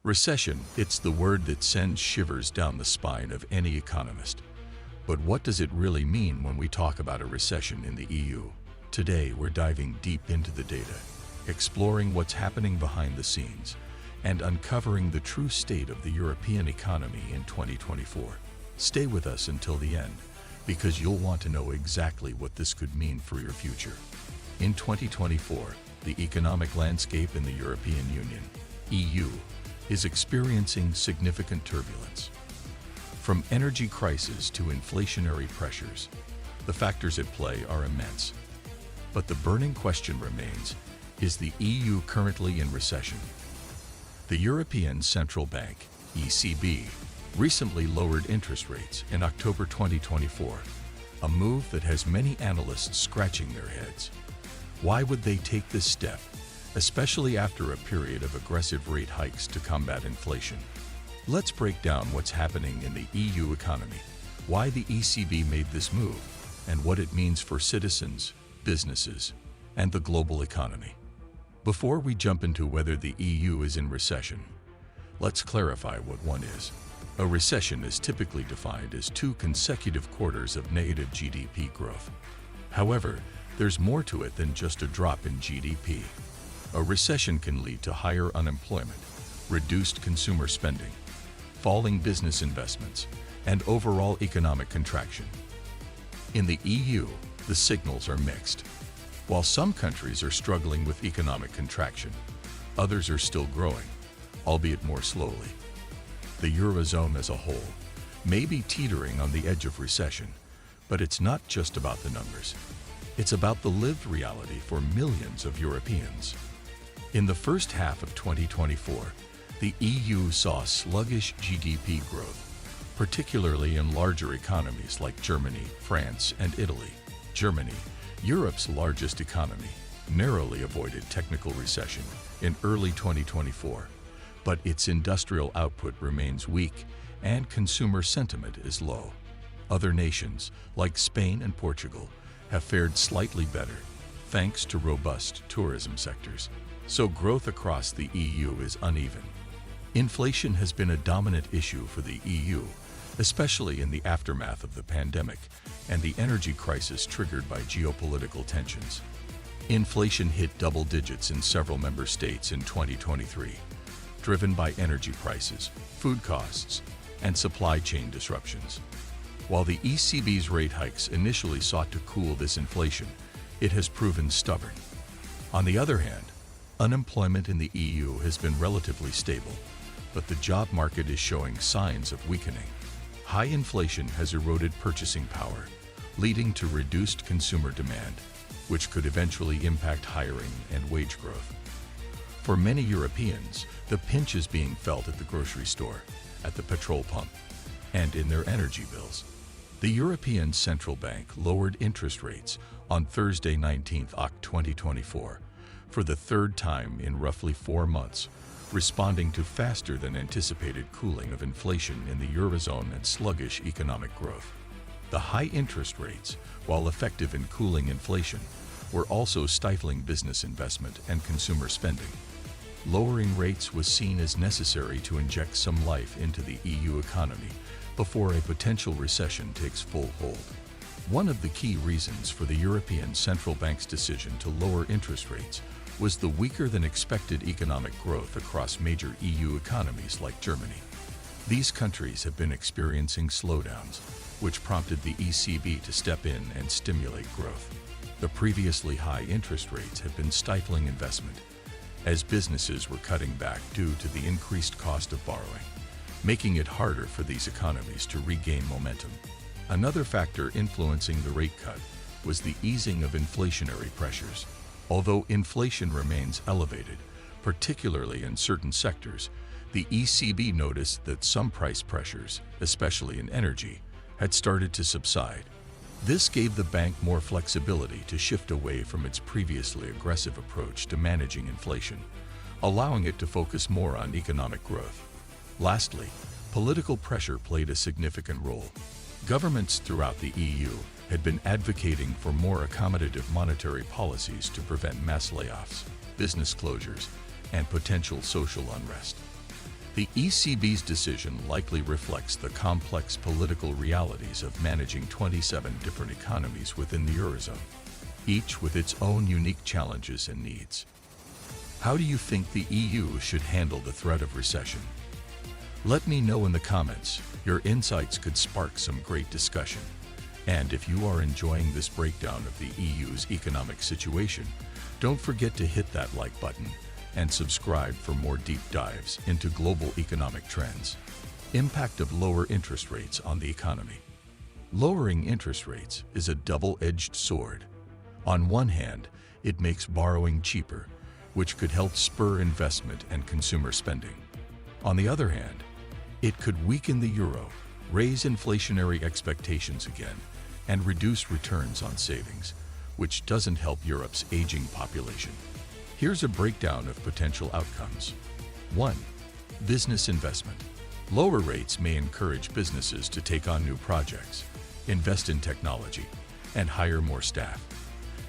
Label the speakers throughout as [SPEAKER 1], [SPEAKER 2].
[SPEAKER 1] Recession, it's the word that sends shivers down the spine of any economist. But what does it really mean when we talk about a recession in the EU? Today, we're diving deep into the data, exploring what's happening behind the scenes, and uncovering the true state of the European economy in 2024. Stay with us until the end, because you'll want to know exactly what this could mean for your future. In 2024, the economic landscape in the European Union, EU, is experiencing significant turbulence. From energy crisis to inflationary pressures, the factors at play are immense. But the burning question remains, is the EU currently in recession? The European Central Bank, ECB, recently lowered interest rates in October 2024, a move that has many analysts scratching their heads. Why would they take this step, especially after a period of aggressive rate hikes to combat inflation? Let's break down what's happening in the EU economy, why the ECB made this move, and what it means for citizens, businesses, and the global economy. Before we jump into whether the EU is in recession, let's clarify what one is. A recession is typically defined as 2 consecutive quarters of negative GDP growth. However, there's more to it than just a drop in GDP. A recession can lead to higher unemployment, reduced consumer spending, falling business investments, and overall economic contraction. In the EU, the signals are mixed. While some countries are struggling with economic contraction, others are still growing, albeit more slowly. The Eurozone as a whole may be teetering on the edge of recession, but it's not just about the numbers. It's about the lived reality for millions of Europeans. In the first half of 2024, the EU saw sluggish GDP growth, particularly in larger economies like Germany, France, and Italy. Germany, Europe's largest economy, narrowly avoided technical recession in early 2024, but its industrial output remains weak and consumer sentiment is low. Other nations, like Spain and Portugal, have fared slightly better, thanks to robust tourism sectors. So growth across the EU is uneven. Inflation has been a dominant issue for the EU, especially in the aftermath of the pandemic and the energy crisis triggered by geopolitical tensions. Inflation hit double digits in several member states in 2023, driven by energy prices, food costs, and supply chain disruptions. While the ECB's rate hikes initially sought to cool this inflation, it has proven stubborn. On the other hand, unemployment in the EU has been relatively stable, but the job market is showing signs of weakening. High inflation has eroded purchasing power, leading to reduced consumer demand, which could eventually impact hiring and wage growth. For many Europeans, the pinch is being felt at the grocery store, at the petrol pump, and in their energy bills. The European Central Bank lowered interest rates on Thursday, 19th October 2024, for the third time in roughly 4 months, responding to faster than anticipated cooling of inflation in the Eurozone and sluggish economic growth. The high interest rates, while effective in cooling inflation, were also stifling business investment and consumer spending. Lowering rates was seen as necessary to inject some life into the EU economy before a potential recession takes full hold. One of the key reasons for the European Central Bank's decision to lower interest rates was the weaker than expected economic growth across major EU economies like Germany. These countries have been experiencing slowdowns, which prompted the ECB to step in and stimulate growth. The previously high interest rates have been stifling investment, as businesses were cutting back due to the increased cost of borrowing, making it harder for these economies to regain momentum. Another factor influencing the rate cut was the easing of inflationary pressures. Although inflation remains elevated, particularly in certain sectors, the ECB noticed that some price pressures, especially in energy, had started to subside. This gave the bank more flexibility to shift away from its previously aggressive approach to managing inflation, allowing it to focus more on economic growth. Lastly, political pressure played a significant role. Governments throughout the EU had been advocating for more accommodative monetary policies to prevent mass layoffs, business closures, and potential social unrest. The ECB's decision likely reflects the complex political realities of managing 27 different economies within the Eurozone, each with its own unique challenges and needs. How do you think the EU should handle the threat of recession? Let me know in the comments. Your insights could spark some great discussion. And if you are enjoying this breakdown of the EU's economic situation, don't forget to hit that like button and subscribe for more deep dives into global economic trends. Impact of lower interest rates on the economy. Lowering interest rates is a double-edged sword. On one hand, it makes borrowing cheaper, which could help spur investment and consumer spending. On the other hand, it could weaken the euro, raise inflationary expectations again, and reduce returns on savings, which doesn't help Europe's aging population. Here's a breakdown of potential outcomes. 1. Business investment. Lower rates may encourage businesses to take on new projects, invest in technology, and hire more staff.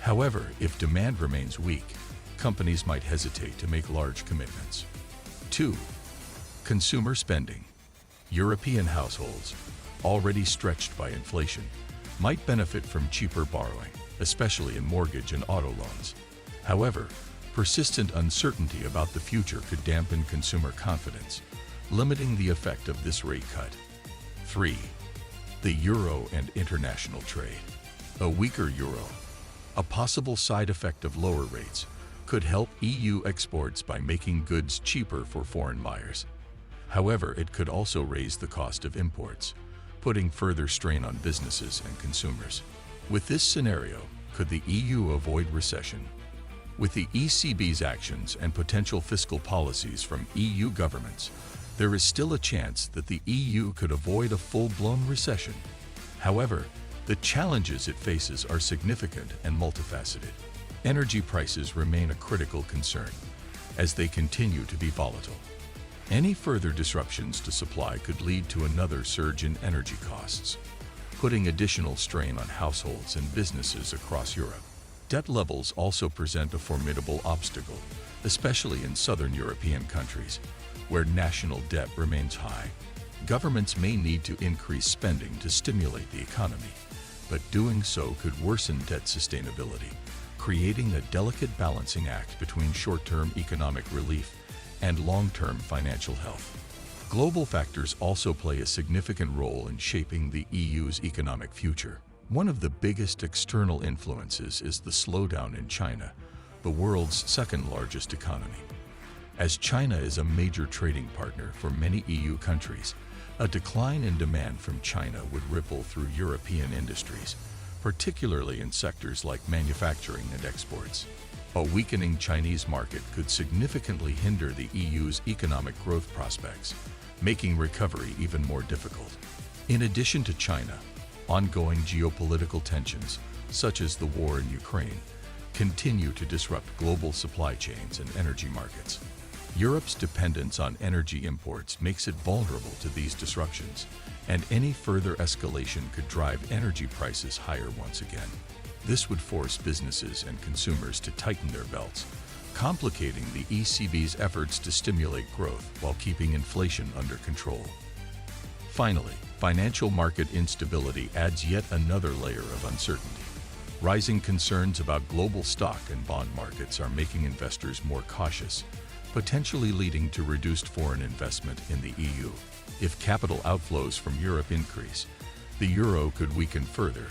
[SPEAKER 1] However, if demand remains weak, companies might hesitate to make large commitments. 2. Consumer spending. European households, already stretched by inflation, might benefit from cheaper borrowing, especially in mortgage and auto loans. However, persistent uncertainty about the future could dampen consumer confidence, limiting the effect of this rate cut. 3. The euro and international trade. A weaker euro, a possible side effect of lower rates, could help EU exports by making goods cheaper for foreign buyers. However, it could also raise the cost of imports, putting further strain on businesses and consumers. With this scenario, could the EU avoid recession? With the ECB's actions and potential fiscal policies from EU governments, there is still a chance that the EU could avoid a full-blown recession. However, the challenges it faces are significant and multifaceted. Energy prices remain a critical concern, as they continue to be volatile. Any further disruptions to supply could lead to another surge in energy costs, putting additional strain on households and businesses across Europe. Debt levels also present a formidable obstacle, especially in southern European countries, where national debt remains high. Governments may need to increase spending to stimulate the economy, but doing so could worsen debt sustainability, creating a delicate balancing act between short-term economic relief and long-term financial health. Global factors also play a significant role in shaping the EU's economic future. One of the biggest external influences is the slowdown in China, the world's second-largest economy. As China is a major trading partner for many EU countries, a decline in demand from China would ripple through European industries, particularly in sectors like manufacturing and exports. A weakening Chinese market could significantly hinder the EU's economic growth prospects, making recovery even more difficult. In addition to China, ongoing geopolitical tensions, such as the war in Ukraine, continue to disrupt global supply chains and energy markets. Europe's dependence on energy imports makes it vulnerable to these disruptions, and any further escalation could drive energy prices higher once again. This would force businesses and consumers to tighten their belts, complicating the ECB's efforts to stimulate growth while keeping inflation under control. Finally, financial market instability adds yet another layer of uncertainty. Rising concerns about global stock and bond markets are making investors more cautious, potentially leading to reduced foreign investment in the EU. If capital outflows from Europe increase, the euro could weaken further,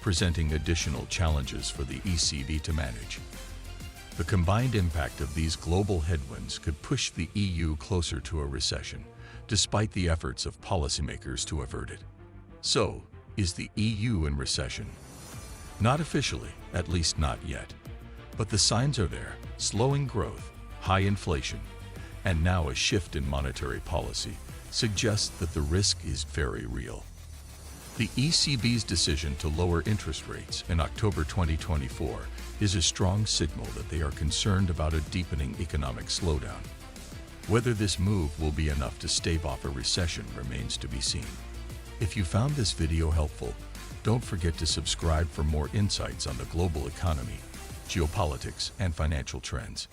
[SPEAKER 1] presenting additional challenges for the ECB to manage. The combined impact of these global headwinds could push the EU closer to a recession, despite the efforts of policymakers to avert it. So, is the EU in recession? Not officially, at least not yet. But the signs are there: slowing growth, high inflation, and now a shift in monetary policy suggests that the risk is very real. The ECB's decision to lower interest rates in October 2024 is a strong signal that they are concerned about a deepening economic slowdown. Whether this move will be enough to stave off a recession remains to be seen. If you found this video helpful, don't forget to subscribe for more insights on the global economy, geopolitics, and financial trends.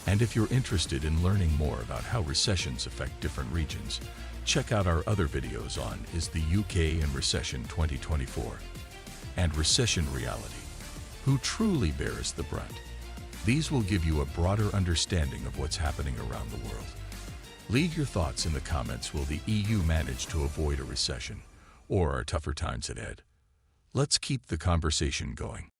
[SPEAKER 1] And if you're interested in learning more about how recessions affect different regions, check out our other videos on Is the UK in Recession 2024 and Recession Reality, Who Truly Bears the Brunt. These will give you a broader understanding of what's happening around the world. Leave your thoughts in the comments. Will the EU manage to avoid a recession, or are tougher times ahead? Let's keep the conversation going.